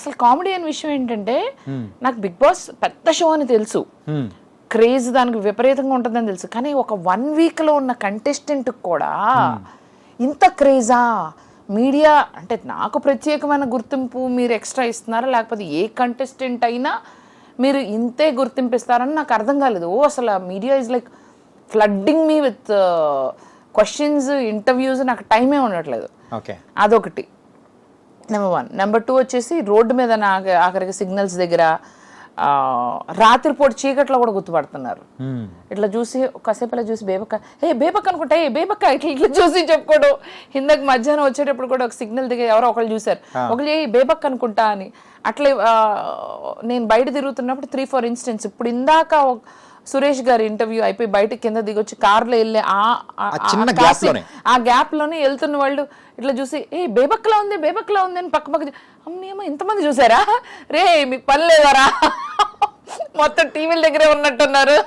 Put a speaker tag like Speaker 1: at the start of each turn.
Speaker 1: అసలు కామెడీ అనే విషయం ఏంటంటే నాకు బిగ్ బాస్ పెద్ద షో అని తెలుసు, క్రేజ్ దానికి విపరీతంగా ఉంటుందని తెలుసు, కానీ ఒక 1 week లో ఉన్న కంటెస్టెంట్ కూడా ఇంత క్రేజా? మీడియా అంటే నాకు ప్రత్యేకమైన గుర్తింపు మీరు ఎక్స్ట్రా ఇస్తున్నారా, లేకపోతే ఏ కంటెస్టెంట్ అయినా మీరు ఇంతే గుర్తింపు ఇస్తారని నాకు అర్థం కాలేదు. అసలు media is like flooding me with questions, interviews, నాకు టైమే ఉండట్లేదు. అదొకటి నెంబర్ 1. నెంబర్ 2 వచ్చేసి రోడ్డు మీద ఆఖరికి సిగ్నల్స్ దగ్గర రాత్రిపూట చీకట్లో కూడా గుర్తుపడుతున్నారు. ఇట్లా చూసి కాసేపు ఇలా చూసి బేబక్క బేబక్క అనుకుంటా బేబక్క ఇట్లా చూసి చెప్పుకోవడం. ఇందాక మధ్యాహ్నం వచ్చేటప్పుడు కూడా ఒక సిగ్నల్ దిగే ఎవరో ఒకళ్ళు చూసారు, ఒకళ్ళు బేబక్క అనుకుంటా అని. అట్లే నేను బయట తిరుగుతున్నప్పుడు 3-4 ఇన్సిడెంట్స్. ఇప్పుడు ఇందాక సురేష్ గారి ఇంటర్వ్యూ అయిపోయి బయట కింద దిగొచ్చి కార్లో వెళ్ళే ఆ గ్యాప్ లోనే వెళ్తున్న వాళ్ళు ఇట్లా చూసి బేబక్లా ఉంది అని పక్క అమ్మేమో ఇంతమంది చూసారా రే, మీకు పని లేదారా, మొత్తం టీవీల దగ్గరే ఉన్నట్టున్నారు.